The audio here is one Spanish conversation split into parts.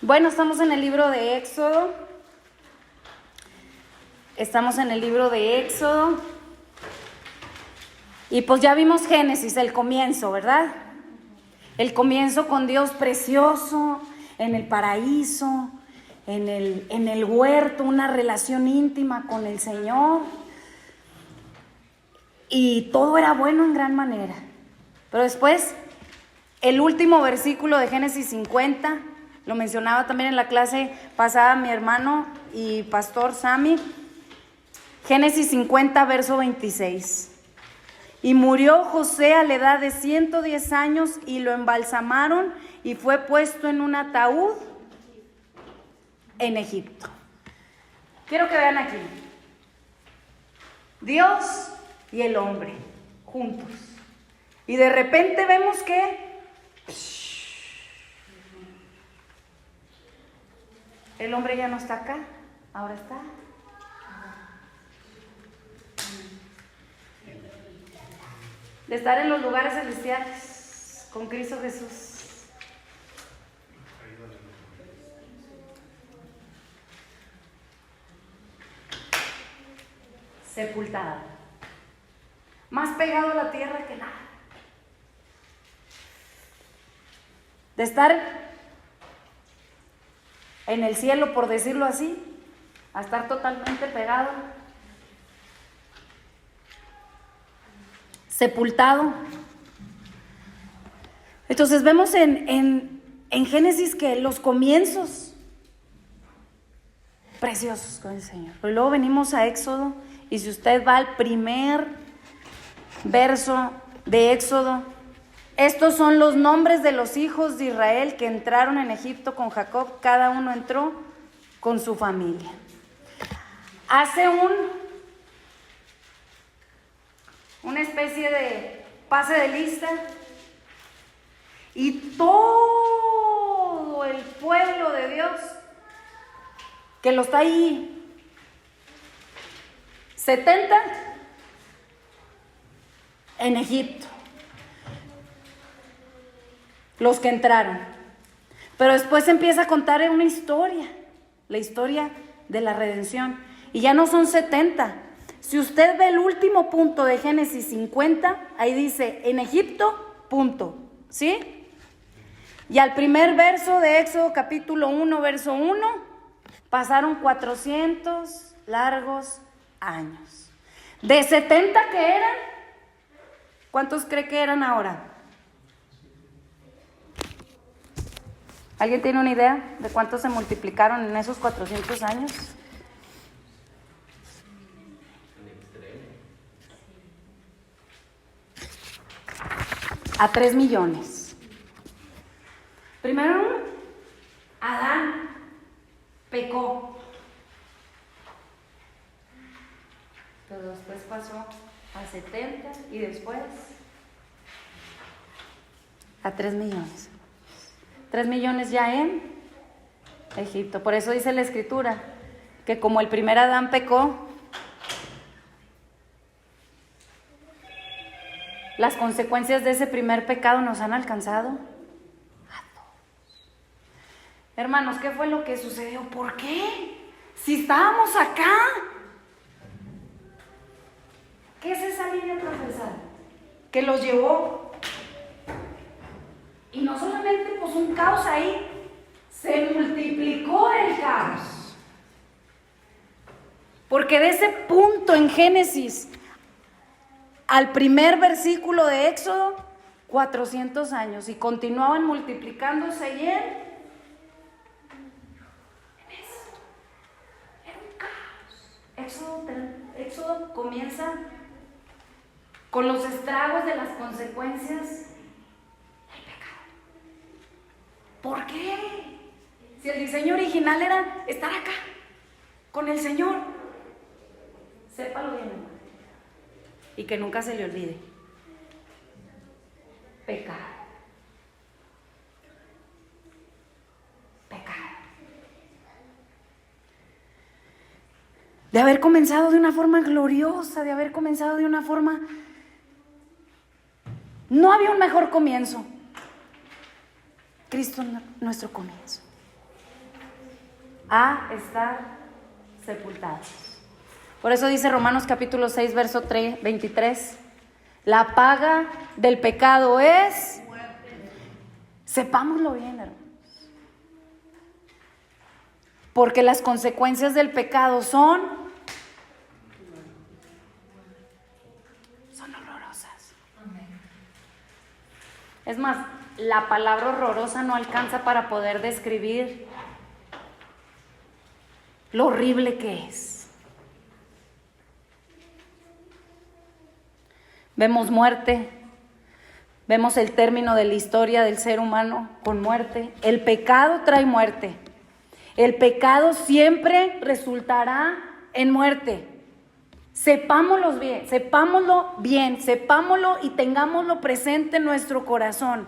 Bueno, estamos en el libro de Éxodo. Y pues ya vimos Génesis, el comienzo, ¿verdad? El comienzo con Dios precioso, en el paraíso, en el huerto, una relación íntima con el Señor. Y todo era bueno en gran manera. Pero después, el último versículo de Génesis 50, lo mencionaba también en la clase pasada mi hermano y pastor Sammy. Génesis 50, verso 26. Y murió José a la edad de 110 años y lo embalsamaron y fue puesto en un ataúd en Egipto. Quiero que vean aquí. Dios y el hombre juntos. Y de repente vemos que el hombre ya no está acá, ahora está. De estar en los lugares celestiales con Cristo Jesús. Sepultado. Más pegado a la tierra que nada. De estar en el cielo, por decirlo así, a estar totalmente pegado. Sepultado. Entonces vemos en Génesis que los comienzos preciosos con el Señor. Pero luego venimos a Éxodo, y si usted va al primer verso de Éxodo, estos son los nombres de los hijos de Israel que entraron en Egipto con Jacob. Cada uno entró con su familia. Hace una especie de pase de lista, y todo el pueblo de Dios que lo está ahí, 70 en Egipto, los que entraron. Pero después empieza a contar una historia, la historia de la redención, y ya no son 70. Si usted ve el último punto de Génesis 50, ahí dice, en Egipto, punto, ¿sí? Y al primer verso de Éxodo capítulo 1, verso 1, pasaron 400 largos años. De 70 que eran, ¿cuántos cree que eran ahora? ¿Alguien tiene una idea de cuántos se multiplicaron en esos 400 años? A 3 millones. Primero, Adán pecó, pero después pasó a 70 y después a 3 millones. 3 millones ya en Egipto. Por eso dice la Escritura que como el primer Adán pecó, las consecuencias de ese primer pecado nos han alcanzado a todos. Hermanos, ¿qué fue lo que sucedió? ¿Por qué? Si estábamos acá. ¿Qué es esa línea transversal que los llevó? Y no solamente pues un caos ahí, se multiplicó el caos. Porque de ese punto en Génesis al primer versículo de Éxodo, 400 años, y continuaban multiplicándose y en eso. Era un caos. Éxodo comienza con los estragos de las consecuencias del pecado. ¿Por qué? Si el diseño original era estar acá, con el Señor. Sépalo bien, hermano. Y que nunca se le olvide. Pecado. Pecado. De haber comenzado de una forma gloriosa, de haber comenzado de una forma... No había un mejor comienzo. Cristo nuestro comienzo. a estar sepultados. Por eso dice Romanos capítulo 6, verso 23, la paga del pecado es muerte. Sepámoslo bien, hermanos. Porque las consecuencias del pecado son horrorosas. Es más, la palabra horrorosa no alcanza para poder describir lo horrible que es. Vemos muerte, vemos el término de la historia del ser humano con muerte. El pecado trae muerte. El pecado siempre resultará en muerte. Sepámoslo bien, sepámoslo y tengámoslo presente en nuestro corazón.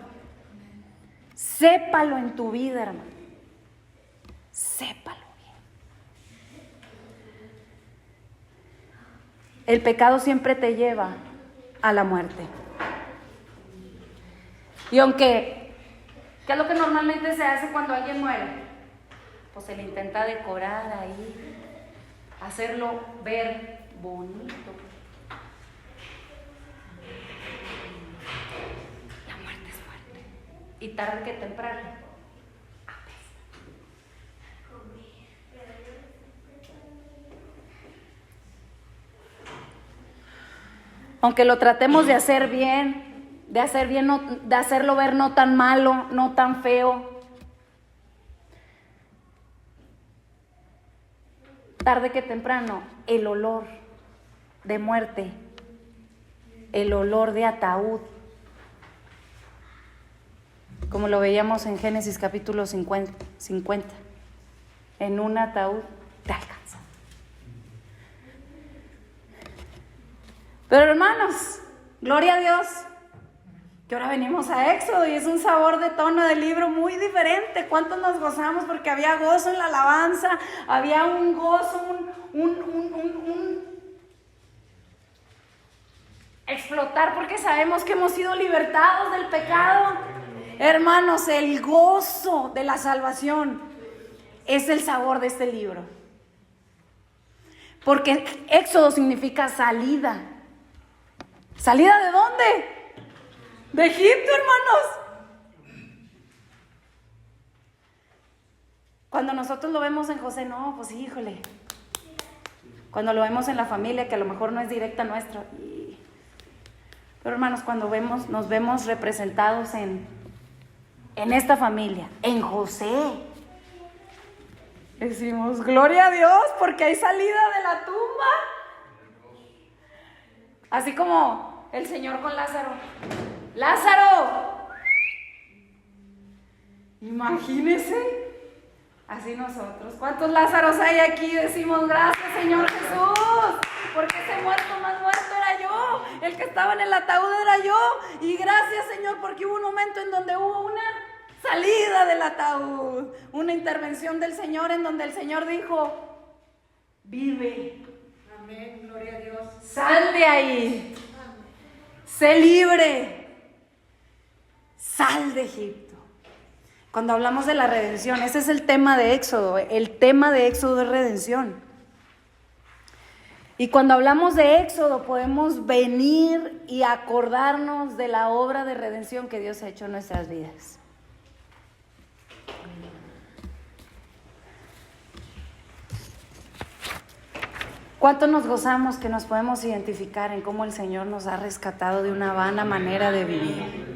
Sépalo en tu vida, hermano. Sépalo bien. El pecado siempre te lleva a la muerte. Y aunque, ¿qué es lo que normalmente se hace cuando alguien muere? Pues se le intenta decorar ahí, hacerlo ver bonito. La muerte es muerte. Y tarde que temprano apesta. Aunque lo tratemos de hacer bien, de hacerlo ver no tan malo, no tan feo, tarde que temprano, el olor de muerte, el olor de ataúd, como lo veíamos en Génesis capítulo 50, en un ataúd te alcanza. Pero hermanos, gloria a Dios, que ahora venimos a Éxodo y es un sabor de tono del libro muy diferente. ¿Cuántos nos gozamos? Porque había gozo en la alabanza, había un gozo, un explotar porque sabemos que hemos sido libertados del pecado. Hermanos, el gozo de la salvación es el sabor de este libro. Porque Éxodo significa salida. ¿Salida de dónde? De Egipto, hermanos. Cuando nosotros lo vemos en José, no, pues híjole. Cuando lo vemos en la familia, que a lo mejor no es directa nuestra. Pero hermanos, cuando nos vemos representados en esta familia, en José, decimos, gloria a Dios, porque hay salida de la tumba. Así como el Señor con Lázaro. ¡Lázaro! Imagínese. Así nosotros. ¿Cuántos Lázaros hay aquí? Decimos, gracias Señor Jesús, porque ese muerto más muerto era yo. El que estaba en el ataúd era yo. Y gracias Señor, porque hubo un momento en donde hubo una salida del ataúd. Una intervención del Señor en donde el Señor dijo, vive. Amén, gloria a Dios. Sal de ahí. Sé libre. Sal de Egipto. Cuando hablamos de la redención, ese es el tema de Éxodo. El tema de Éxodo es redención. Y cuando hablamos de Éxodo, podemos venir y acordarnos de la obra de redención que Dios ha hecho en nuestras vidas. ¿Cuánto nos gozamos que nos podemos identificar en cómo el Señor nos ha rescatado de una vana manera de vivir?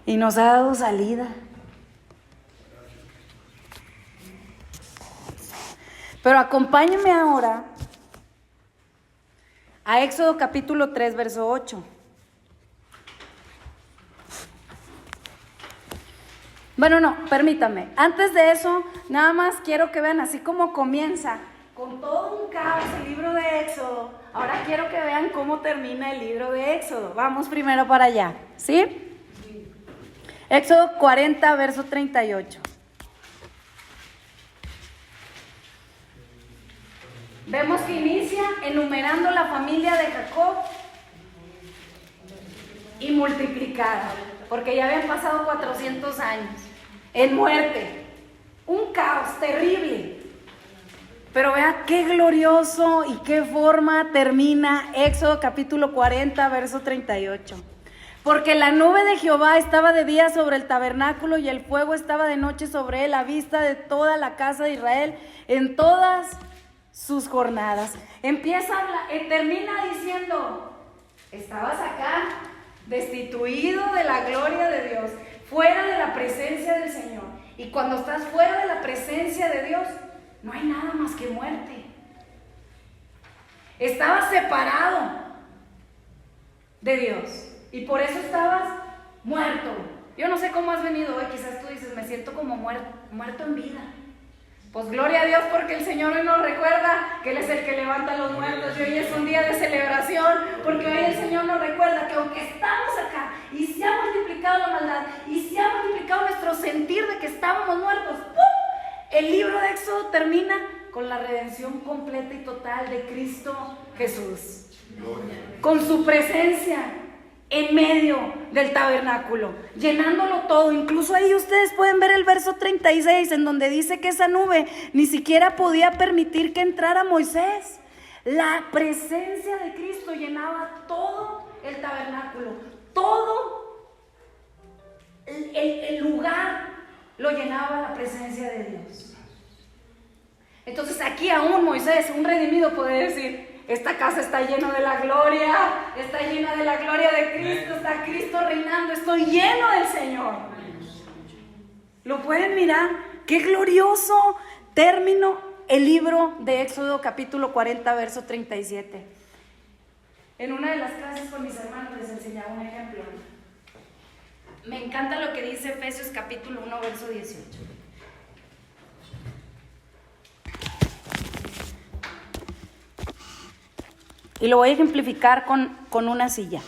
Y nos ha dado salida. Pero acompáñenme ahora a Éxodo capítulo 3, verso 8. Bueno, no, permítame. Antes de eso, nada más quiero que vean así como comienza, con todo un caos el libro de Éxodo. Ahora quiero que vean cómo termina el libro de Éxodo. Vamos primero para allá, ¿sí? Éxodo 40, verso 38. Vemos que inicia enumerando la familia de Jacob y multiplicada, porque ya habían pasado 400 años en muerte. Un caos terrible. Pero vea qué glorioso y qué forma termina Éxodo capítulo 40, verso 38. Porque la nube de Jehová estaba de día sobre el tabernáculo y el fuego estaba de noche sobre él, a vista de toda la casa de Israel en todas sus jornadas. Termina diciendo, estabas acá, destituido de la gloria de Dios, fuera de la presencia del Señor. Y cuando estás fuera de la presencia de Dios, no hay nada más que muerte. Estabas separado de Dios y por eso estabas muerto. Yo no sé cómo has venido hoy, quizás tú dices, me siento como muerto en vida. Pues gloria a Dios porque el Señor hoy nos recuerda que Él es el que levanta a los muertos y hoy es un día de celebración porque hoy el Señor nos recuerda que aunque estamos acá y se ha multiplicado la maldad y se ha multiplicado nuestro sentir de que estábamos muertos, ¡pum!, el libro de Éxodo termina con la redención completa y total de Cristo Jesús. Con su presencia en medio del tabernáculo, llenándolo todo. Incluso ahí ustedes pueden ver el verso 36, en donde dice que esa nube ni siquiera podía permitir que entrara Moisés. La presencia de Cristo llenaba todo el tabernáculo, todo el lugar lo llenaba la presencia de Dios. Entonces aquí aún Moisés, un redimido, puede decir, esta casa está llena de la gloria, está llena de la gloria de Cristo, está Cristo reinando, estoy lleno del Señor. ¿Lo pueden mirar? Qué glorioso término el libro de Éxodo capítulo 40, verso 37. En una de las clases con mis hermanos les enseñaba un ejemplo. Me encanta lo que dice Efesios capítulo 1, verso 18. Y lo voy a ejemplificar con una silla.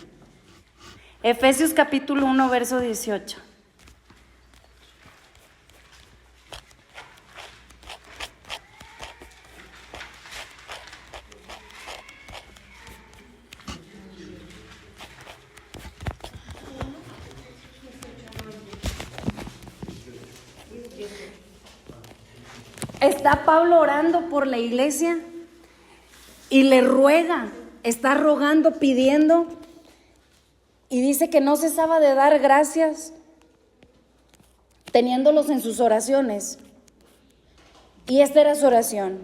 Efesios capítulo 1, verso 18. Está Pablo orando por la iglesia y le ruega, está rogando, pidiendo, y dice que no cesaba de dar gracias, teniéndolos en sus oraciones. Y esta era su oración: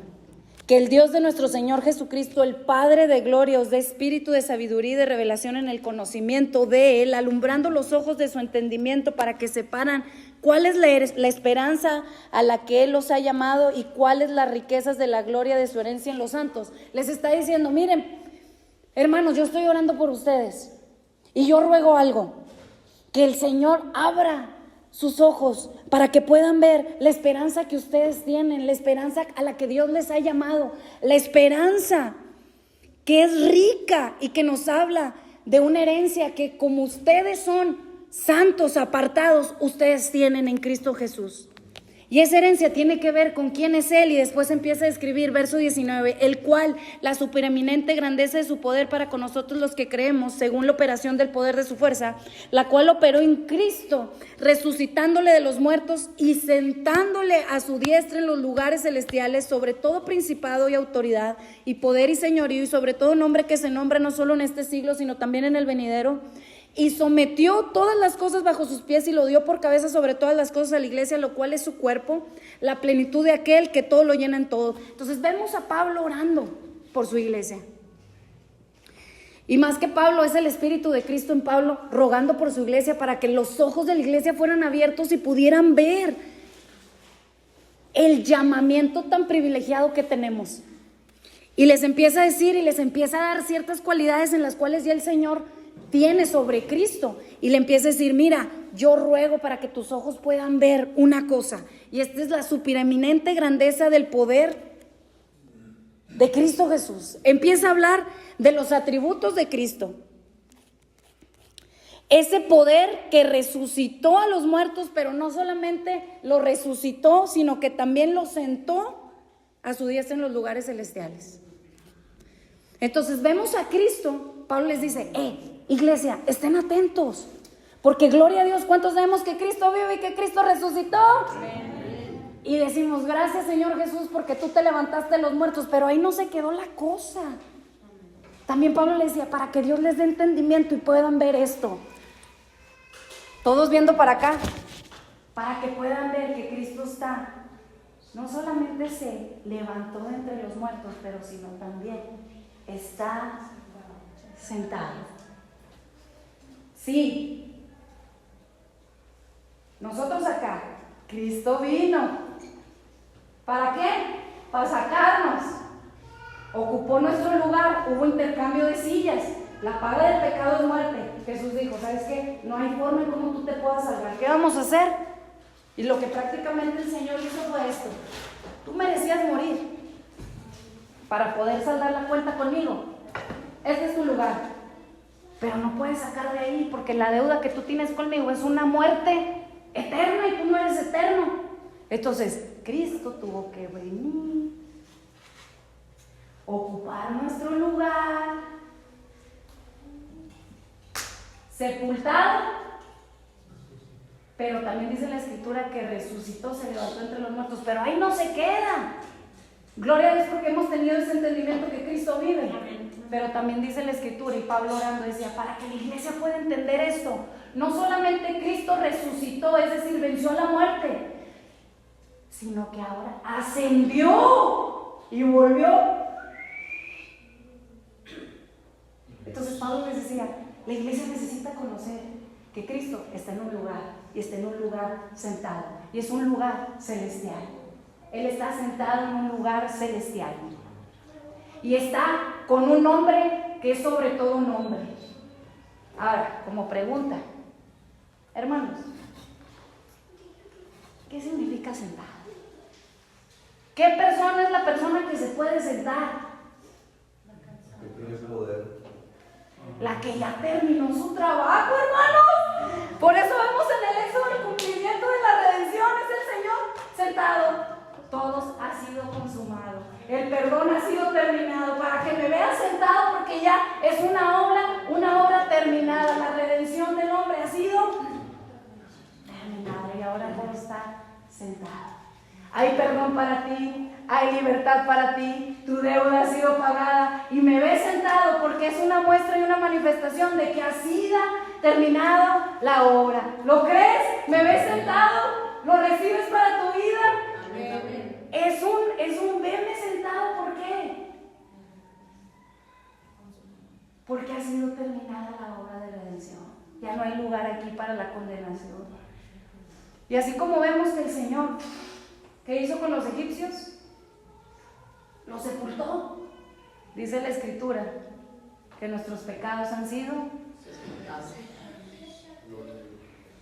que el Dios de nuestro Señor Jesucristo, el Padre de gloria, os dé espíritu de sabiduría y de revelación en el conocimiento de Él, alumbrando los ojos de su entendimiento para que separan cuál es la esperanza a la que Él los ha llamado y cuáles las riquezas de la gloria de su herencia en los santos. Les está diciendo, miren, hermanos, yo estoy orando por ustedes y yo ruego algo, que el Señor abra sus ojos para que puedan ver la esperanza que ustedes tienen, la esperanza a la que Dios les ha llamado, la esperanza que es rica y que nos habla de una herencia que, como ustedes son santos, apartados, ustedes tienen en Cristo Jesús. Y esa herencia tiene que ver con quién es Él, y después empieza a describir, verso 19, el cual, la supereminente grandeza de su poder para con nosotros los que creemos, según la operación del poder de su fuerza, la cual operó en Cristo, resucitándole de los muertos y sentándole a su diestra en los lugares celestiales, sobre todo principado y autoridad, y poder y señorío, y sobre todo nombre que se nombra no solo en este siglo, sino también en el venidero. Y sometió todas las cosas bajo sus pies y lo dio por cabeza sobre todas las cosas a la iglesia, lo cual es su cuerpo, la plenitud de aquel que todo lo llena en todo. Entonces vemos a Pablo orando por su iglesia. Y más que Pablo, es el Espíritu de Cristo en Pablo rogando por su iglesia para que los ojos de la iglesia fueran abiertos y pudieran ver el llamamiento tan privilegiado que tenemos. Y les empieza a decir y les empieza a dar ciertas cualidades en las cuales ya el Señor tiene sobre Cristo, y le empieza a decir, mira, yo ruego para que tus ojos puedan ver una cosa, y esta es la supereminente grandeza del poder de Cristo Jesús. Empieza a hablar de los atributos de Cristo, ese poder que resucitó a los muertos, pero no solamente lo resucitó, sino que también lo sentó a su diestra en los lugares celestiales. Entonces vemos a Cristo. Pablo les dice, iglesia, estén atentos, porque gloria a Dios, ¿cuántos sabemos que Cristo vive y que Cristo resucitó? Y decimos, gracias Señor Jesús porque tú te levantaste de los muertos, pero ahí no se quedó la cosa. También Pablo le decía, para que Dios les dé entendimiento y puedan ver esto. Todos viendo para acá, para que puedan ver que Cristo está, no solamente se levantó de entre los muertos, pero sino también está sentado. Sí, nosotros acá, Cristo vino. ¿Para qué? Para sacarnos. Ocupó nuestro lugar, hubo intercambio de sillas. La paga del pecado es muerte. Jesús dijo, ¿sabes qué? No hay forma en cómo tú te puedas salvar. ¿Qué vamos a hacer? Y lo que prácticamente el Señor hizo fue esto. Tú merecías morir para poder saldar la cuenta conmigo. Este es tu lugar. Pero no puedes sacar de ahí porque la deuda que tú tienes conmigo es una muerte eterna y tú no eres eterno. Entonces, Cristo tuvo que venir, ocupar nuestro lugar, sepultado, pero también dice la Escritura que resucitó, se levantó entre los muertos, pero ahí no se queda. Gloria a Dios porque hemos tenido ese entendimiento que Cristo vive. Pero también dice la Escritura, y Pablo orando decía, para que la iglesia pueda entender esto, no solamente Cristo resucitó, es decir, venció a la muerte, sino que ahora ascendió y volvió. Entonces Pablo les decía, la iglesia necesita conocer que Cristo está en un lugar, y está en un lugar sentado, y es un lugar celestial. Él está sentado en un lugar celestial, y está con un nombre que es sobre todo un nombre. Ahora, como pregunta, hermanos, ¿qué significa sentar? ¿Qué persona es la persona que se puede sentar? Que tiene poder. La que ya terminó su trabajo, hermanos. Por eso vemos en el Éxodo el cumplimiento de la redención. Es el Señor sentado. Todo ha sido consumado. El perdón ha sido terminado. Para que me veas sentado, porque ya es una obra terminada. La redención del hombre ha sido terminada y ahora puedo estar sentado. Hay perdón para ti, hay libertad para ti, tu deuda ha sido pagada y me ves sentado porque es una muestra y una manifestación de que ha sido terminado la obra. ¿Lo crees? ¿Me ves sentado? ¿Lo recibes para tu vida? Amén. Es un verme sentado, ¿por qué? Porque ha sido terminada la obra de redención. Ya no hay lugar aquí para la condenación. Y así como vemos que el Señor, ¿qué hizo con los egipcios? Los sepultó. Dice la Escritura que nuestros pecados han sido.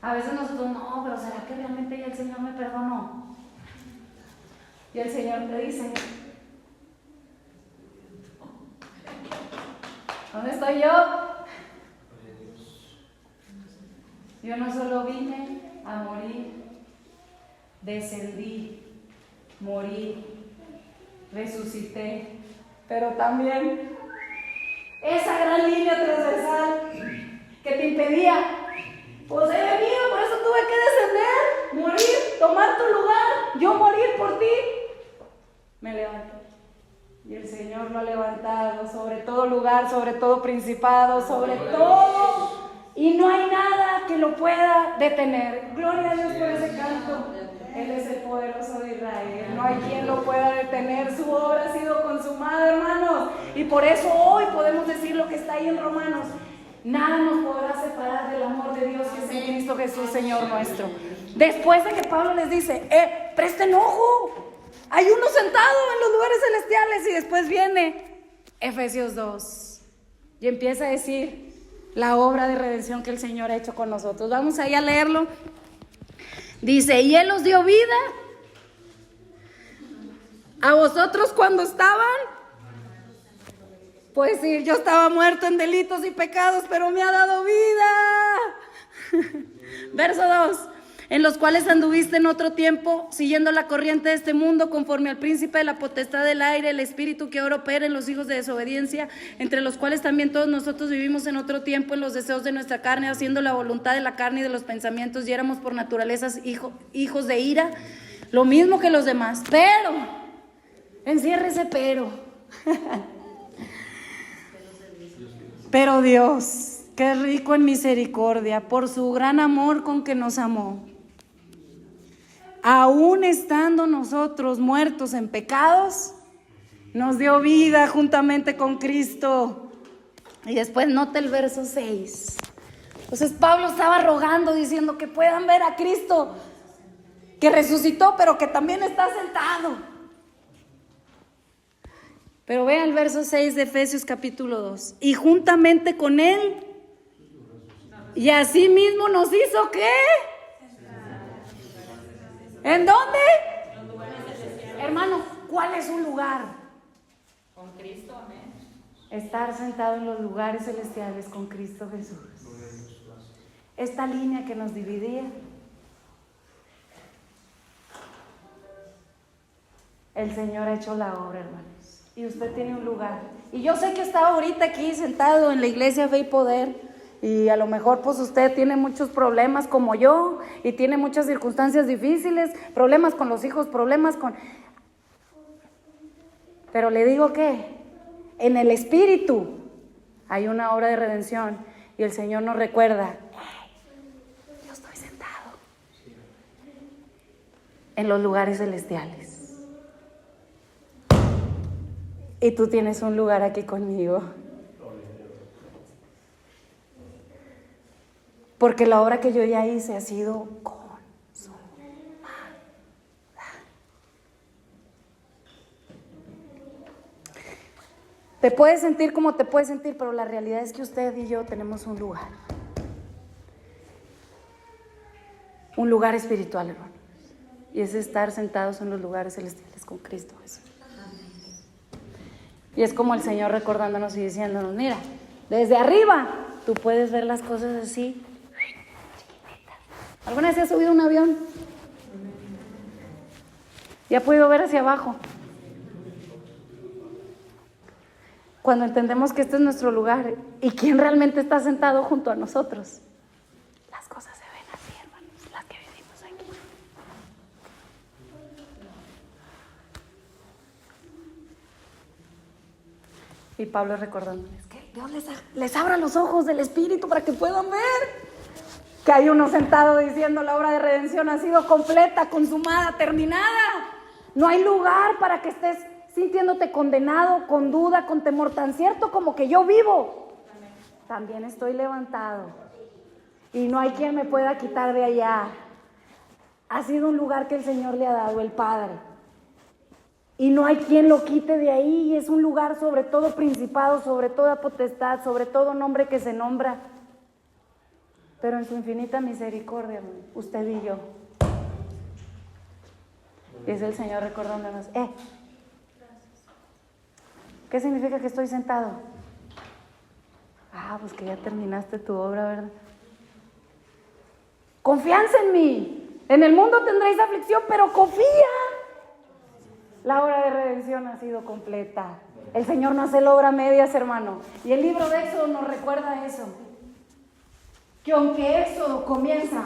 A veces nosotros, no, pero ¿será que realmente ya el Señor me perdonó? Y el Señor te dice, ¿dónde estoy yo? Yo no solo vine a morir, descendí, morí, resucité, pero también esa gran línea transversal que te impedía, pues he venido, por eso tuve que descender, morir, tomar tu lugar, yo morir por ti. Me levanto y el Señor lo ha levantado sobre todo lugar, sobre todo principado, sobre todo, y no hay nada que lo pueda detener. Gloria a Dios por ese canto. Él es el poderoso de Israel, no hay quien lo pueda detener, su obra ha sido consumada, hermanos, y por eso hoy podemos decir lo que está ahí en Romanos: nada nos podrá separar del amor de Dios que es en Cristo Jesús, Señor nuestro. Después de que Pablo les dice, presten ojo, hay uno sentado en los lugares celestiales, y después viene Efesios 2 y empieza a decir la obra de redención que el Señor ha hecho con nosotros. Vamos ahí a leerlo. Dice, y Él os dio vida a vosotros cuando estaban, pues sí, yo estaba muerto en delitos y pecados, pero me ha dado vida. Verso 2, en los cuales anduviste en otro tiempo, siguiendo la corriente de este mundo, conforme al príncipe de la potestad del aire, el espíritu que ahora opera en los hijos de desobediencia, entre los cuales también todos nosotros vivimos en otro tiempo en los deseos de nuestra carne, haciendo la voluntad de la carne y de los pensamientos, y éramos por naturaleza hijos de ira, lo mismo que los demás, pero, encierre ese pero. Pero Dios, que es rico en misericordia, por su gran amor con que nos amó, aún estando nosotros muertos en pecados, nos dio vida juntamente con Cristo. Y después nota el verso 6. Entonces Pablo estaba rogando, diciendo que puedan ver a Cristo, que resucitó, pero que también está sentado. Pero vean el verso 6 de Efesios capítulo 2. Y juntamente con Él, y así mismo nos hizo ¿qué? ¿En dónde? Hermanos, ¿cuál es un lugar? Con Cristo, amén. Estar sentado en los lugares celestiales con Cristo Jesús. Esta línea que nos dividía, el Señor ha hecho la obra, hermanos. Y usted tiene un lugar. Y yo sé que está ahorita aquí sentado en la iglesia Fe y Poder. Y a lo mejor pues usted tiene muchos problemas como yo. Y tiene muchas circunstancias difíciles. Problemas con los hijos, problemas con... Pero le digo que en el Espíritu hay una obra de redención. Y el Señor nos recuerda, yo estoy sentado en los lugares celestiales. Y tú tienes un lugar aquí conmigo. Porque la obra que yo ya hice ha sido consumada. Te puedes sentir como te puedes sentir, pero la realidad es que usted y yo tenemos un lugar. Un lugar espiritual, hermanos. Y es estar sentados en los lugares celestiales con Cristo Jesús. Y es como el Señor recordándonos y diciéndonos, mira, desde arriba tú puedes ver las cosas así, chiquititas. ¿Alguna vez has subido a un avión? ¿Y ha podido ver hacia abajo? Cuando entendemos que este es nuestro lugar y quién realmente está sentado junto a nosotros, las cosas se ven así, hermanos, las que vivimos aquí. Y Pablo recordándoles que Dios les abra los ojos del Espíritu para que puedan ver que hay uno sentado diciendo la obra de redención ha sido completa, consumada, terminada. No hay lugar para que estés sintiéndote condenado, con duda, con temor, tan cierto como que yo vivo. También estoy levantado y no hay quien me pueda quitar de allá. Ha sido un lugar que el Señor le ha dado, el Padre. Y no hay quien lo quite de ahí. Y es un lugar sobre todo principado, sobre toda potestad, sobre todo nombre que se nombra. Pero en su infinita misericordia, usted y yo. Y es el Señor recordándonos, ¿qué significa que estoy sentado? Pues que ya terminaste tu obra, ¿verdad? Confianza en mí. En el mundo tendréis aflicción, pero confía. La obra de redención ha sido completa. El Señor no hace la obra a medias, hermano. Y el libro de Éxodo nos recuerda eso. Que aunque Éxodo comienza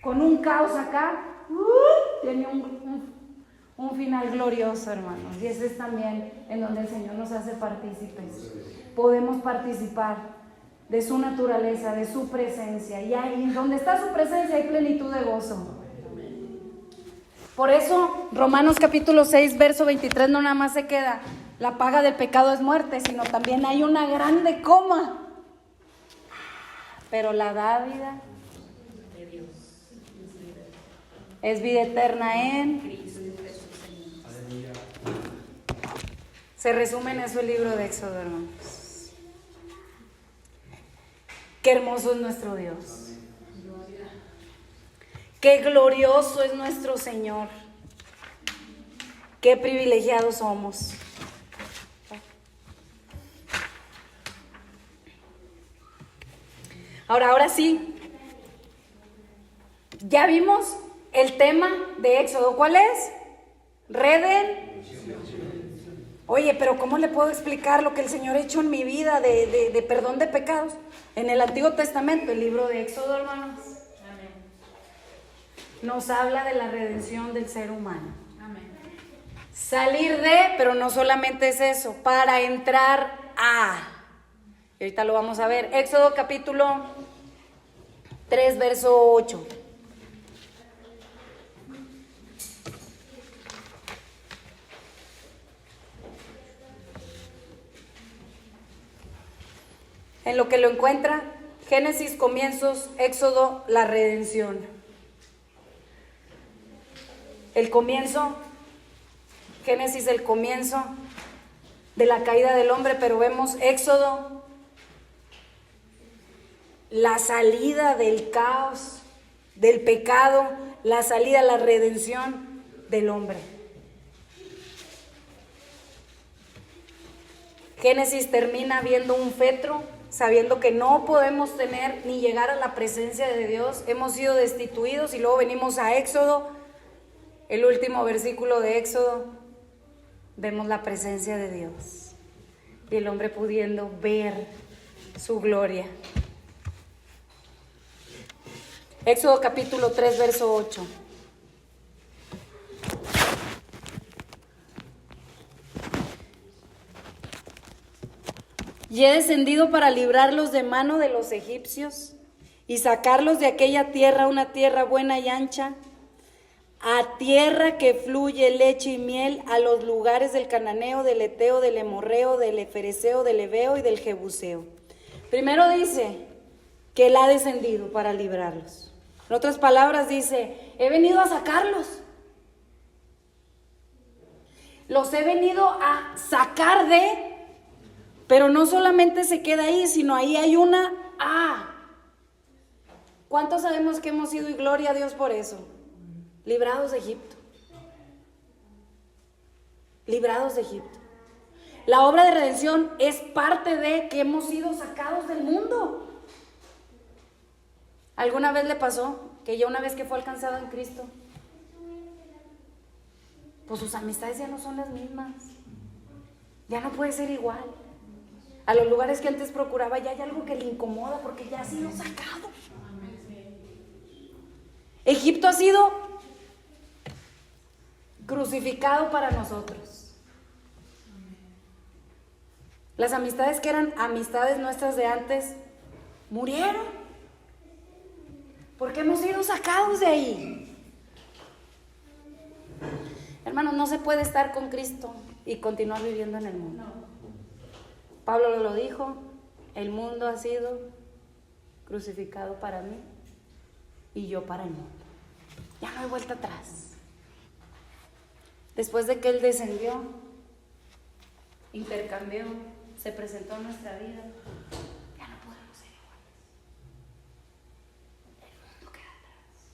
con un caos acá, tiene un final glorioso, hermanos. Y ese es también en donde el Señor nos hace partícipes. Podemos participar de su naturaleza, de su presencia. Y ahí donde está su presencia hay plenitud de gozo. Por eso, Romanos capítulo 6, verso 23, no nada más se queda, la paga del pecado es muerte, sino también hay una grande coma. Pero la dávida de Dios es vida eterna en Cristo. Se resume en eso el libro de Éxodo, hermanos. Qué hermoso es nuestro Dios. Qué glorioso es nuestro Señor. Qué privilegiados somos. Ahora sí. Ya vimos el tema de Éxodo. ¿Cuál es? Oye, pero ¿cómo le puedo explicar lo que el Señor ha hecho en mi vida de perdón de pecados? En el Antiguo Testamento, el libro de Éxodo, hermanos. nos habla de la redención del ser humano. Amén. Salir de, pero no solamente es eso, para entrar a. Y ahorita lo vamos a ver. Éxodo capítulo 3, verso 8. En lo que lo encuentra, Génesis, comienzos, Éxodo, la redención. El comienzo, Génesis, el comienzo de la caída del hombre, pero vemos Éxodo, la salida del caos, del pecado, la salida, la redención del hombre. Génesis termina viendo un fetro, sabiendo que no podemos tener ni llegar a la presencia de Dios. Hemos sido destituidos y luego venimos a Éxodo, el último versículo de Éxodo, vemos la presencia de Dios y el hombre pudiendo ver su gloria. Éxodo capítulo 3, verso 8. Y he descendido para librarlos de mano de los egipcios y sacarlos de aquella tierra, una tierra buena y ancha, a tierra que fluye leche y miel, a los lugares del cananeo, del eteo, del emorreo, del efereseo, del heveo y del jebuseo. Primero dice que él ha descendido para librarlos. En otras palabras dice, he venido a sacarlos. Los he venido a sacar de... Pero no solamente se queda ahí, sino ahí hay una ¿Cuántos sabemos que hemos sido, y gloria a Dios por eso, librados de Egipto? Librados de Egipto. La obra de redención es parte de que hemos sido sacados del mundo. ¿Alguna vez le pasó que ya una vez que fue alcanzado en Cristo, pues sus amistades ya no son las mismas? Ya no puede ser igual. A los lugares que antes procuraba ya hay algo que le incomoda porque ya ha sido sacado. Egipto ha sido crucificado para nosotros. Las amistades que eran amistades nuestras de antes murieron porque hemos sido sacados de ahí. Hermanos, no se puede estar con Cristo y continuar viviendo en el mundo. Pablo lo dijo, el mundo ha sido crucificado para mí y yo para el mundo. Ya no hay vuelta atrás. Después de que Él descendió, intercambió, se presentó en nuestra vida, ya no podemos ser iguales. El mundo queda atrás.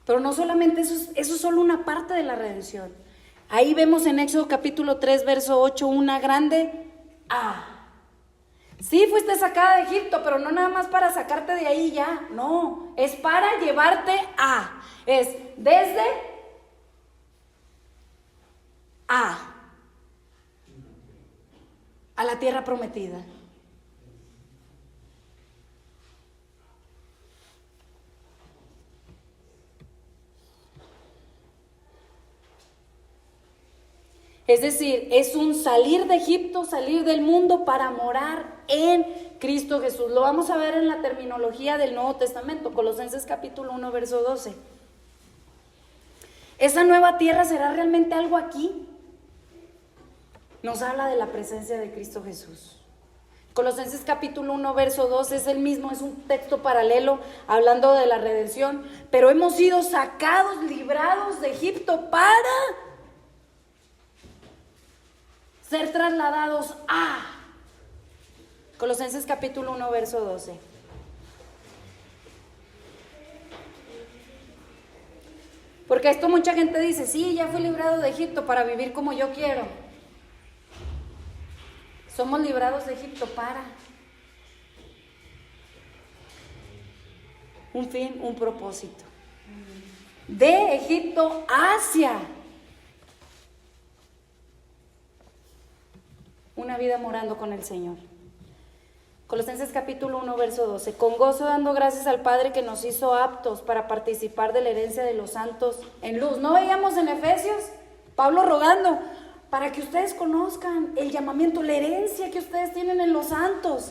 Pero no solamente eso es solo una parte de la redención. Ahí vemos en Éxodo capítulo 3, verso 8, una grande Sí, fuiste sacada de Egipto, pero no nada más para sacarte de ahí ya, no, es para llevarte es desde a la tierra prometida. Es decir, es un salir de Egipto, salir del mundo para morar en Cristo Jesús. Lo vamos a ver en la terminología del Nuevo Testamento, Colosenses capítulo 1, verso 12. ¿Esa nueva tierra será realmente algo aquí? Nos habla de la presencia de Cristo Jesús. Colosenses capítulo 1, verso 2 es el mismo, es un texto paralelo hablando de la redención, pero hemos sido sacados, librados de Egipto para ser trasladados a Colosenses capítulo 1, verso 12. Porque esto mucha gente dice, sí, ya fui librado de Egipto para vivir como yo quiero. Somos librados de Egipto para un fin, un propósito. De Egipto hacia una vida morando con el Señor. Colosenses capítulo 1, verso 12. Con gozo dando gracias al Padre que nos hizo aptos para participar de la herencia de los santos en luz. ¿No veíamos en Efesios? Pablo rogando para que ustedes conozcan el llamamiento, la herencia que ustedes tienen en los santos,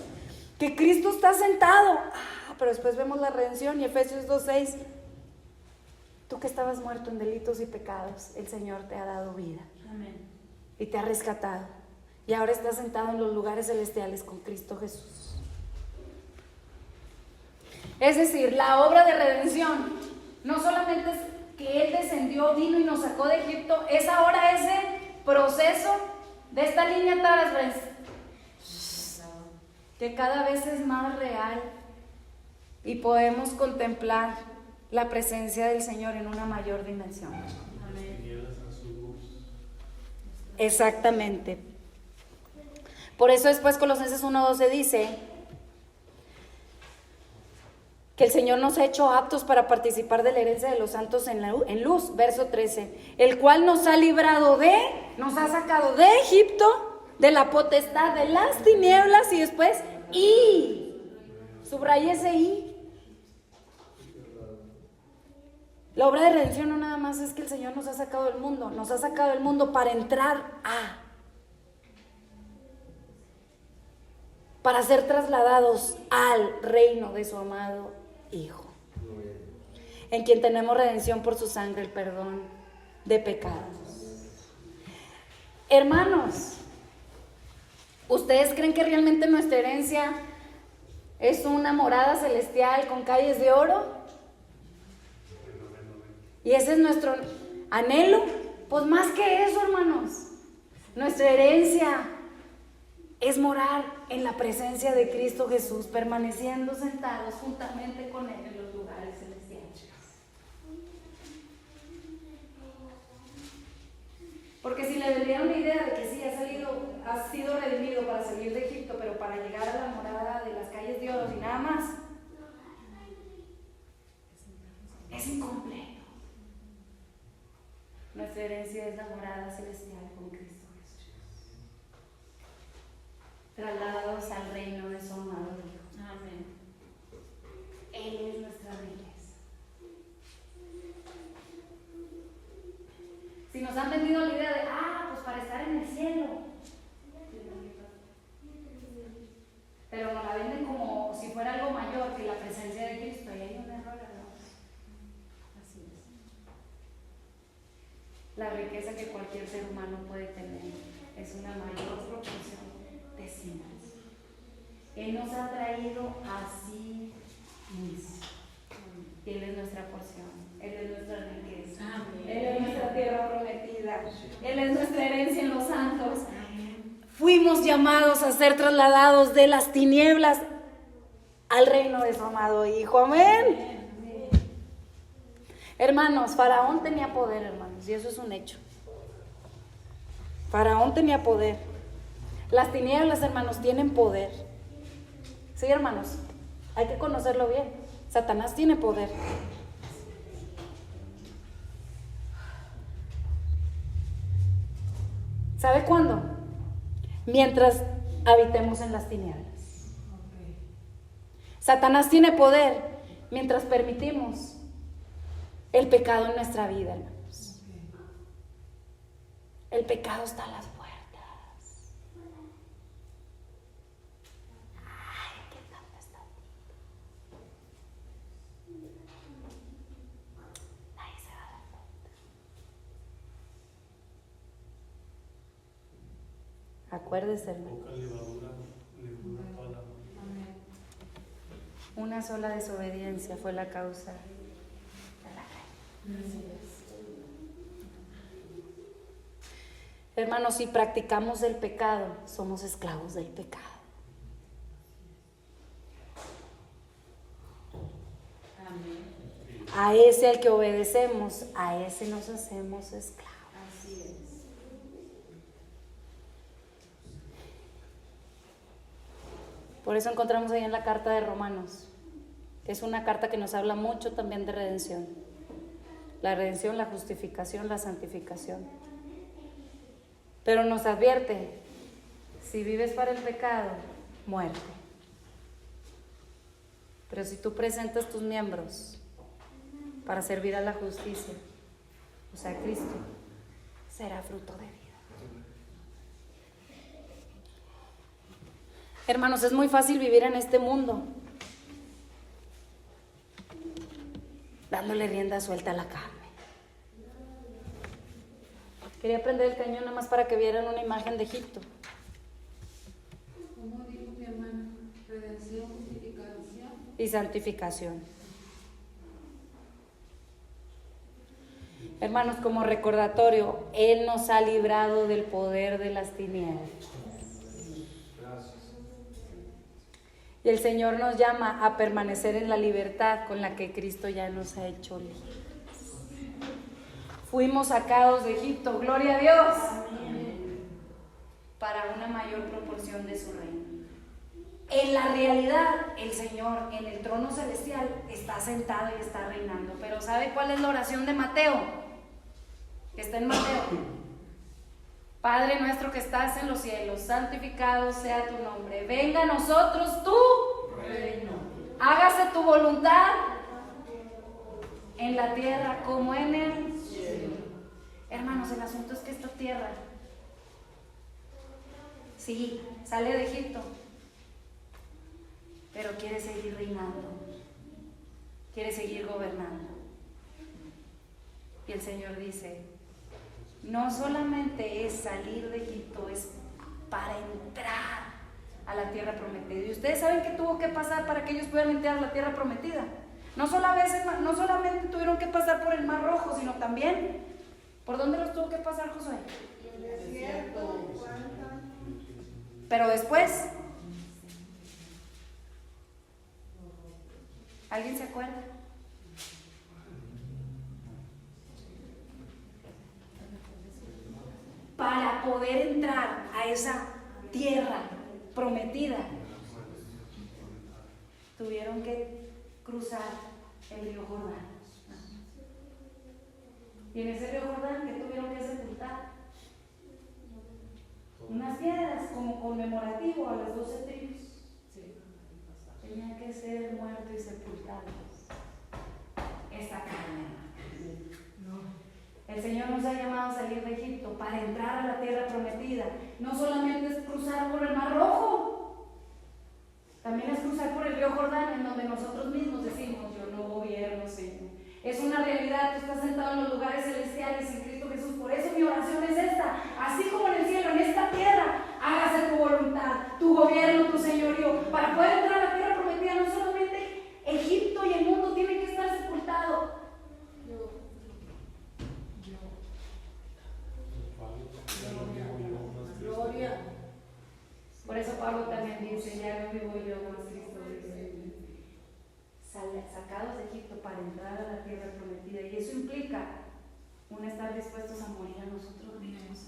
que Cristo está sentado. Pero después vemos la redención y Efesios 2:6. Tú que estabas muerto en delitos y pecados, el Señor te ha dado vida. Amén. Y te ha rescatado. Y ahora estás sentado en los lugares celestiales con Cristo Jesús. Es decir, la obra de redención no solamente es que Él descendió, vino y nos sacó de Egipto, es ahora ese proceso de esta línea transversal que cada vez es más real y podemos contemplar la presencia del Señor en una mayor dimensión. Amén. Exactamente. Por eso después Colosenses 1:12 dice que el Señor nos ha hecho aptos para participar de la herencia de los santos en luz, verso 13, el cual nos ha librado nos ha sacado de Egipto, de la potestad de las tinieblas, y después, subrayé ese La obra de redención no nada más es que el Señor nos ha sacado del mundo, nos ha sacado del mundo para entrar para ser trasladados al reino de su amado Hijo, en quien tenemos redención por su sangre, el perdón de pecados. Hermanos, ¿ustedes creen que realmente nuestra herencia es una morada celestial con calles de oro? ¿Y ese es nuestro anhelo? Pues más que eso, hermanos, nuestra herencia es morar en la presencia de Cristo Jesús, permaneciendo sentados juntamente con Él en los lugares celestiales. Porque si le vendieron la idea de que sí, ha sido redimido para salir de Egipto, pero para llegar a la morada de las calles de oro y nada más, es incompleto. Nuestra herencia es la morada celestial con Cristo Jesús, trasladados al reino de su amado Hijo. Amén. Él es nuestra riqueza. Si nos han vendido la idea de, pues para estar en el cielo, pero nos la venden como si fuera algo mayor que la presencia de Cristo, y hay un error, hermanos. Así es. La riqueza que cualquier ser humano puede tener es una mayor proporción de sí mismo. Él nos ha traído a sí mismo. Y Él es nuestra porción. Él es nuestra riqueza. Amén. Él es nuestra tierra prometida. Él es nuestra herencia en los santos. Fuimos llamados a ser trasladados de las tinieblas al reino de su amado Hijo. Amén. Hermanos, Faraón tenía poder, hermanos, y eso es un hecho. Faraón tenía poder. Las tinieblas, hermanos, tienen poder. Sí, hermanos, hay que conocerlo bien. Satanás tiene poder. ¿Sabe cuándo? Mientras habitemos en las tinieblas. Satanás tiene poder mientras permitimos el pecado en nuestra vida, hermanos. El pecado está a las puertas. Ay, qué tanto está. Nadie se va a dar cuenta. Acuérdese, hermano. Una sola desobediencia fue la causa. Hermanos, si practicamos el pecado, somos esclavos del pecado. Amén. A ese al que obedecemos, a ese nos hacemos esclavos. Así es. Por eso encontramos ahí en la carta de Romanos, que es una carta que nos habla mucho también de redención. La redención, la justificación, la santificación. Pero nos advierte, si vives para el pecado, muerte. Pero si tú presentas tus miembros para servir a la justicia, o sea, Cristo, será fruto de vida. Hermanos, es muy fácil vivir en este mundo dándole rienda suelta a la carne. Quería prender el cañón nada más para que vieran una imagen de Egipto. Como dijo mi hermano, redención, justificación. Y santificación. Hermanos, como recordatorio, Él nos ha librado del poder de las tinieblas. Y el Señor nos llama a permanecer en la libertad con la que Cristo ya nos ha hecho libres. Fuimos sacados de Egipto, gloria a Dios, para una mayor proporción de su reino. En la realidad, el Señor en el trono celestial está sentado y está reinando. Pero ¿sabe cuál es la oración de Mateo? Que está en Mateo. Padre nuestro que estás en los cielos, santificado sea tu nombre. Venga a nosotros tu reino. Hágase tu voluntad en la tierra como en el cielo. Hermanos, el asunto es que esta tierra, sí, sale de Egipto, pero quiere seguir reinando, quiere seguir gobernando. Y el Señor dice, no solamente es salir de Egipto, es para entrar a la tierra prometida. Y ustedes saben qué tuvo que pasar para que ellos puedan entrar a la tierra prometida. No solamente tuvieron que pasar por el Mar Rojo, sino también, ¿por dónde los tuvo que pasar Josué? Pero después, ¿alguien se acuerda? Para poder entrar a esa tierra prometida, tuvieron que cruzar el río Jordán. Y en ese río Jordán, ¿qué tuvieron que sepultar? Unas piedras como conmemorativo a las 12 tribus. Tenían que ser muertos y sepultados. Esta carne. El Señor nos ha llamado a salir de Egipto para entrar a la tierra prometida. No solamente es cruzar por el Mar Rojo, también es cruzar por el río Jordán, en donde nosotros mismos decimos, yo no gobierno, Señor. Es una realidad, tú estás sentado en los lugares celestiales en Cristo Jesús. Por eso mi oración es esta: así como en el cielo, en esta tierra, hágase tu voluntad, tu gobierno, tu señorío. Para poder entrar a la tierra prometida, no solamente Egipto y el mundo tienen que estar sepultados. Gloria. Por eso Pablo también dice, ya no vivo yo, más Cristo vive. Sacados de Egipto para entrar a la tierra prometida. Y eso implica un estar dispuestos a morir a nosotros mismos.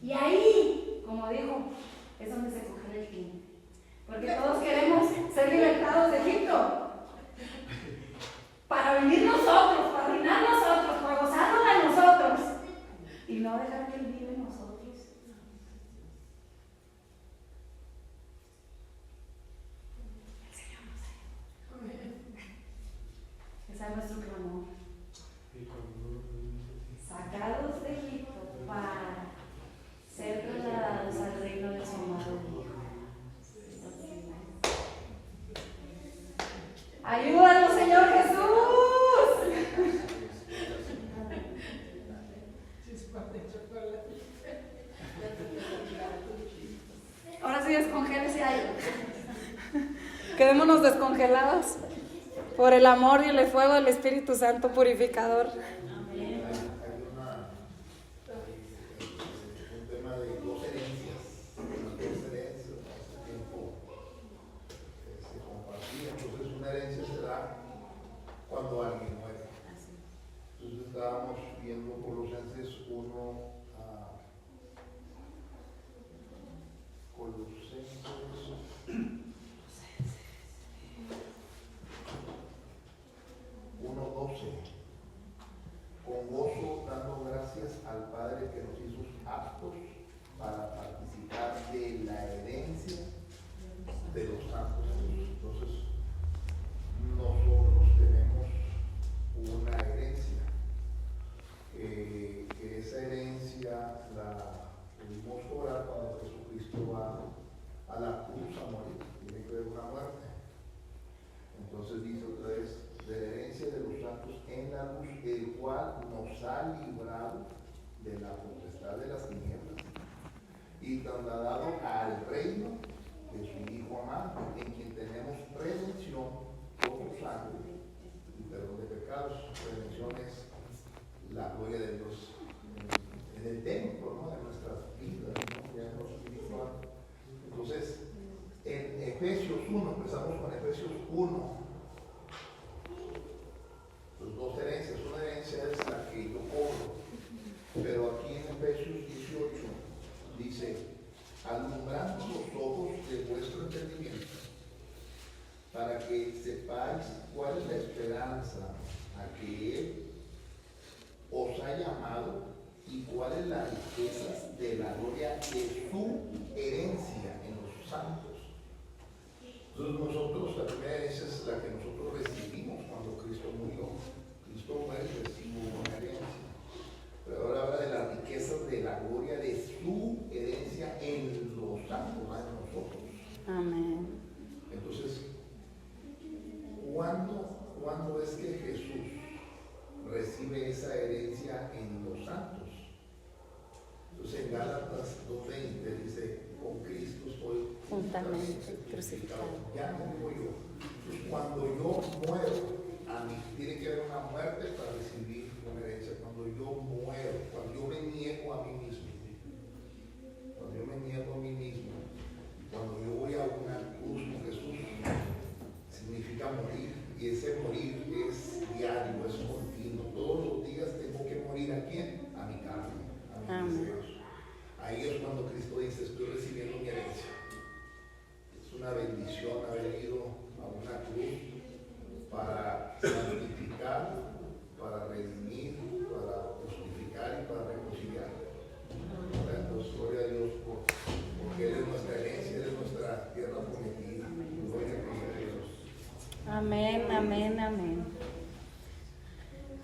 Y ahí, como dijo, es donde se coge el fin. Porque todos queremos ser libertados de Egipto. Para vivir nosotros, para reinar nosotros, para gozarnos de nosotros. Y no dejar que Él vive en nosotros. El Señor nos ayuda. Ese es nuestro clamor. Sacados de Egipto para ser trasladados al reino de su amado Hijo. Ayúdanos, Señor Jesús. Ahora sí descongélese ahí. Quedémonos descongelados por el amor y el fuego del Espíritu Santo purificador. Un tema de dos herencias. Las dos herencias en ese tiempo se compartían. Entonces una herencia se da cuando alguien muere. Entonces estábamos viendo Colosenses 1 a Colosenses 1:12. a la cruz a morir, tiene que haber una muerte. Entonces dice otra vez, de la herencia de los santos en la luz, el cual nos ha librado de la potestad de las tinieblas y trasladado al reino de su Hijo amado, en quien tenemos redención por su sangre y perdón de pecados. Redención es la gloria de Dios en el templo, ¿no?, de nuestras vidas, ¿no?, ya en lo espiritual. Entonces, en Efesios 1, empezamos con Efesios 1. Pues dos herencias, una herencia es la que yo cobro, pero aquí en Efesios 18 dice, alumbrando los ojos de vuestro entendimiento, para que sepáis cuál es la esperanza a que Él os ha llamado y cuál es la riqueza de la gloria de su herencia en los santos. Entonces nosotros, la primera herencia es la que nosotros recibimos cuando Cristo murió. Cristo muere y recibimos una herencia. Pero ahora habla de las riquezas de la gloria de su herencia en los santos, no en nosotros. Amén. Entonces, ¿cuándo es que Jesús recibe esa herencia en los santos? Entonces en Gálatas 2:20 dice, con Cristo estoy Juntamente crucificado. Ya no vivo yo. Entonces cuando yo muero, a mí tiene que haber una muerte para recibir una herencia. Cuando yo muero, cuando yo me niego a mí mismo, cuando yo me niego a mí mismo, cuando yo voy a una cruz con Jesús, significa morir. Y ese morir es diario, es continuo. Todos los días tengo que morir ¿a quién? A mi carne, a mis deseos. Ahí es cuando Cristo dice, estoy recibiendo mi herencia. Es una bendición haber ido a una cruz para santificar, para redimir, para justificar y para reconciliar. Entonces, gloria a Dios porque Él es nuestra herencia, Él es nuestra tierra prometida. Gloria a Dios. Amén, amén, amén.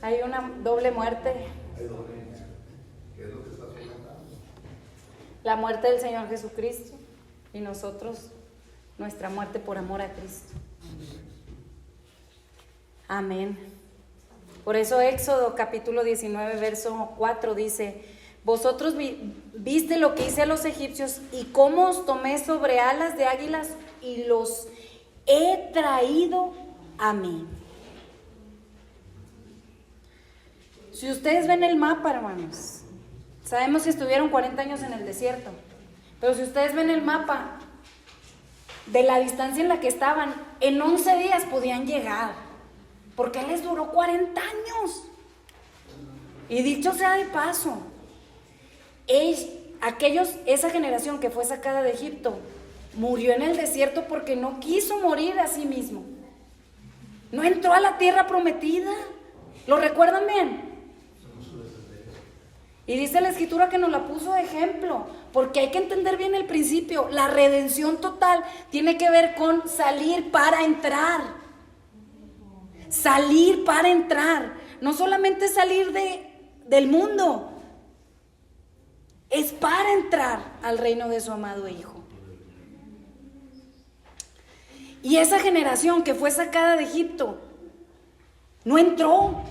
Hay una doble muerte. Hay doble muerte. ¿Qué es lo que estás comentando? La muerte del Señor Jesucristo y nosotros, nuestra muerte por amor a Cristo. Amén. Por eso Éxodo capítulo 19, verso 4 dice, vosotros viste lo que hice a los egipcios y cómo os tomé sobre alas de águilas y los he traído a mí. Si ustedes ven el mapa, hermanos, sabemos que estuvieron 40 años en el desierto, pero si ustedes ven el mapa de la distancia en la que estaban, en 11 días podían llegar, porque les duró 40 años. Y dicho sea de paso, esa generación que fue sacada de Egipto, murió en el desierto porque no quiso morir a sí mismo. No entró a la tierra prometida. ¿Lo recuerdan bien? Y dice la Escritura que nos la puso de ejemplo, porque hay que entender bien el principio. La redención total tiene que ver con salir para entrar. Salir para entrar. No solamente salir del mundo, es para entrar al reino de su amado Hijo. Y esa generación que fue sacada de Egipto no entró.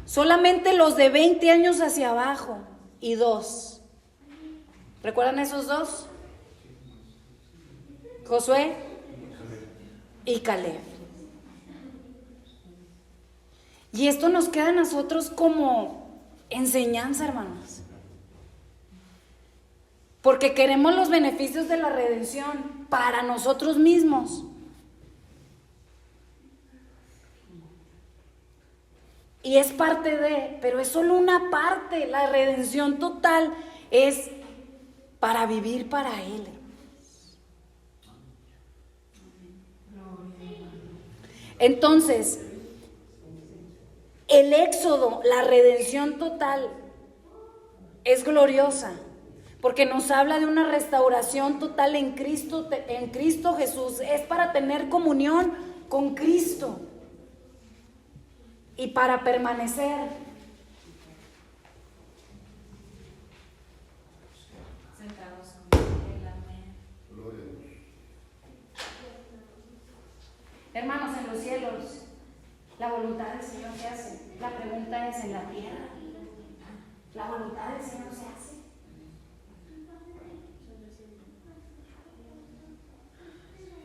Solamente los de 20 años hacia abajo y 2. ¿Recuerdan esos 2? Josué y Caleb. Y esto nos queda a nosotros como enseñanza, hermanos. Porque queremos los beneficios de la redención para nosotros mismos. Y es parte de, pero es solo una parte. La redención total es para vivir para Él. Entonces, el éxodo, la redención total, es gloriosa, porque nos habla de una restauración total en Cristo Jesús. Es para tener comunión con Cristo y para permanecer. Sentados con Él, amén. Gloria a Dios. Hermanos, en los cielos, la voluntad del Señor se hace. La pregunta es, ¿en la tierra la voluntad del Señor se hace?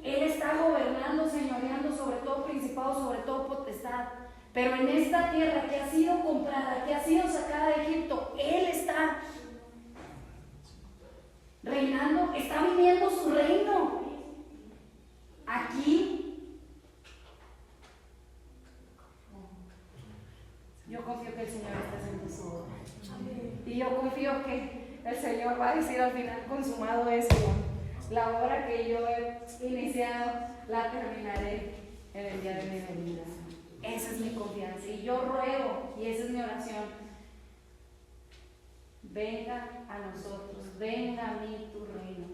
Él está gobernando, señoreando sobre todo principado, sobre todo potestad. Pero en esta tierra que ha sido comprada, que ha sido sacada de Egipto, Él está reinando, está viviendo su reino. Aquí yo confío que el Señor está haciendo su obra. Y yo confío que el Señor va a decir al final, consumado es, la obra que yo he iniciado, la terminaré en el día de mi venida. Esa es mi confianza. Y yo ruego, y esa es mi oración, venga a nosotros, venga a mí tu reino.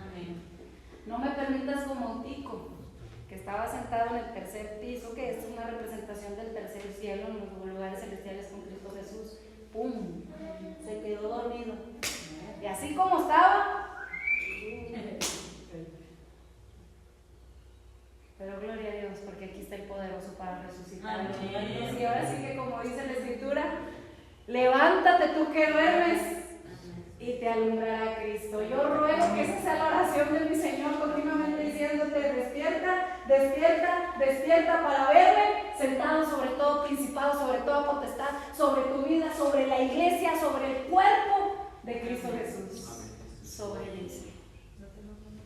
Amén. No me permitas como Tico, que estaba sentado en el tercer piso, que es una representación del tercer cielo, en los lugares celestiales con Cristo Jesús. ¡Pum! Se quedó dormido. Y así como estaba, pero gloria a Dios, porque aquí está el poderoso para resucitar. Y ahora sí que, como dice la Escritura, levántate tú que duermes y te alumbrará Cristo. Yo ruego que esa sea la oración de mi Señor, continuamente diciéndote, despierta, despierta, despierta para verme sentado sobre todo principado, sobre toda potestad, sobre tu vida, sobre la iglesia, sobre el cuerpo de Cristo Jesús, sobre el iglesia.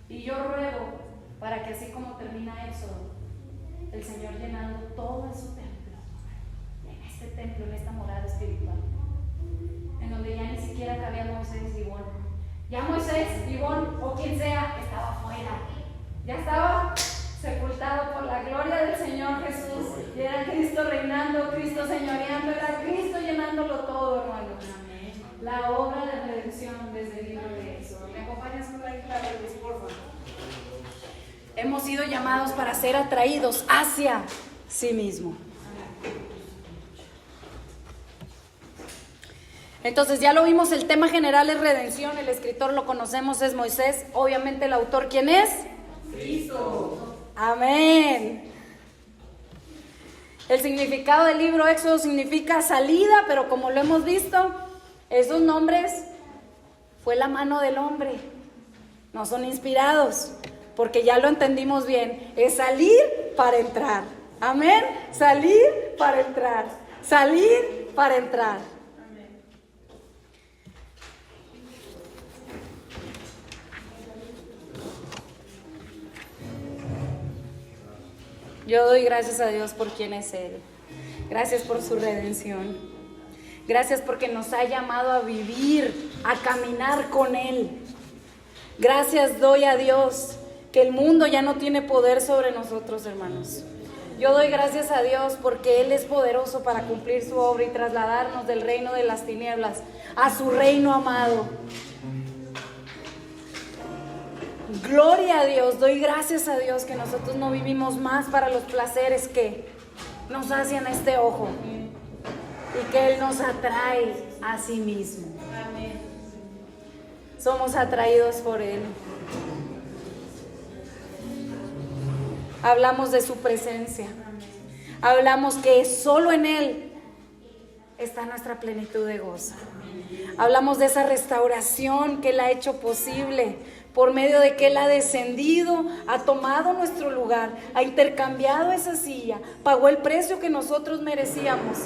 Y yo ruego para que así como termina Éxodo, el Señor llenando todo en su templo, en este templo, en esta morada espiritual, en donde ya ni siquiera cabía Moisés y Ivón. Ya Moisés, Ivón o quien sea estaba fuera, ya estaba sepultado por la gloria del Señor Jesús, y era Cristo reinando, Cristo señoreando, era Cristo llenándolo todo, hermanos. La obra de redención desde el libro de Éxodo. ¿Me acompañas con la hija de Luis, por favor? Hemos sido llamados para ser atraídos hacia sí mismo. Entonces ya lo vimos, el tema general es redención, el escritor lo conocemos, es Moisés, obviamente el autor, ¿quién es? Cristo. Amén. El significado del libro Éxodo significa salida, pero como lo hemos visto, esos nombres fue la mano del hombre, no son inspirados, porque ya lo entendimos bien, es salir para entrar. Amén. Salir para entrar, salir para entrar. Yo doy gracias a Dios por quien es Él. Gracias por su redención. Gracias porque nos ha llamado a vivir, a caminar con Él. Gracias doy a Dios que el mundo ya no tiene poder sobre nosotros, hermanos. Yo doy gracias a Dios porque Él es poderoso para cumplir su obra y trasladarnos del reino de las tinieblas a su reino amado. Gloria a Dios, doy gracias a Dios que nosotros no vivimos más para los placeres que nos hacen este ojo y que Él nos atrae a sí mismo. Somos atraídos por Él. Hablamos de su presencia. Hablamos que solo en Él está nuestra plenitud de gozo. Hablamos de esa restauración que Él ha hecho posible por medio de que Él ha descendido, ha tomado nuestro lugar, ha intercambiado esa silla, pagó el precio que nosotros merecíamos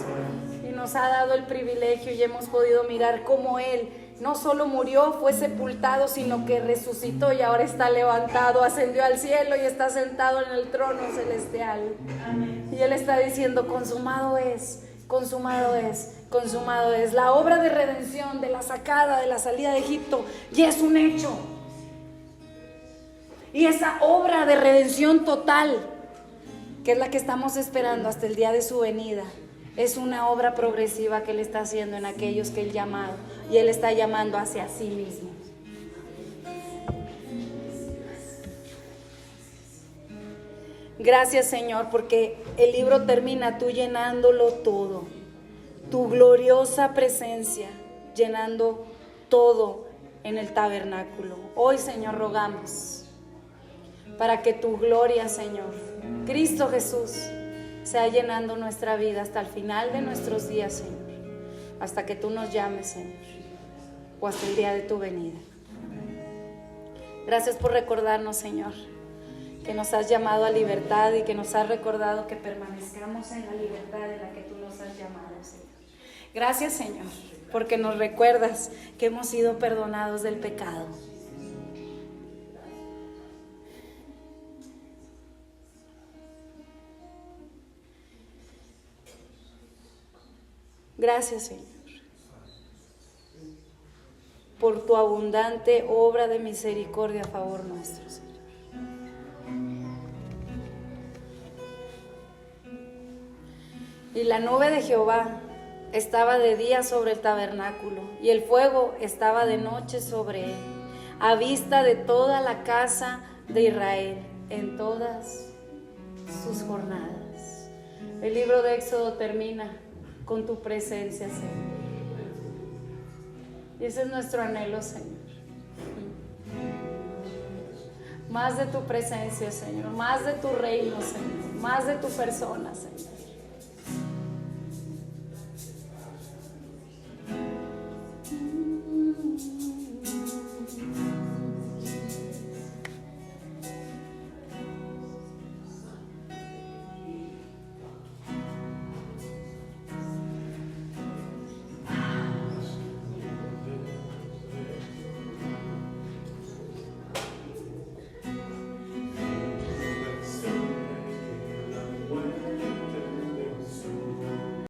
y nos ha dado el privilegio y hemos podido mirar cómo Él no solo murió, fue sepultado, sino que resucitó y ahora está levantado, ascendió al cielo y está sentado en el trono celestial. Amén. Y Él está diciendo, consumado es, consumado es, consumado es. La obra de redención, de la sacada, de la salida de Egipto, ya es un hecho. Y esa obra de redención total, que es la que estamos esperando hasta el día de su venida, es una obra progresiva que Él está haciendo en aquellos que Él llamado, y Él está llamando hacia sí mismo. Gracias, Señor, porque el libro termina tú llenándolo todo, tu gloriosa presencia llenando todo en el tabernáculo. Hoy, Señor, rogamos para que tu gloria, Señor, Cristo Jesús, sea llenando nuestra vida hasta el final de nuestros días, Señor, hasta que tú nos llames, Señor, o hasta el día de tu venida. Gracias por recordarnos, Señor, que nos has llamado a libertad y que nos has recordado que permanezcamos en la libertad en la que tú nos has llamado, Señor. Gracias, Señor, porque nos recuerdas que hemos sido perdonados del pecado. Gracias, Señor, por tu abundante obra de misericordia a favor nuestro, Señor. Y la nube de Jehová estaba de día sobre el tabernáculo, y el fuego estaba de noche sobre él, a vista de toda la casa de Israel, en todas sus jornadas. El libro de Éxodo termina con tu presencia, Señor. Y ese es nuestro anhelo, Señor. Más de tu presencia, Señor. Más de tu reino, Señor. Más de tu persona, Señor.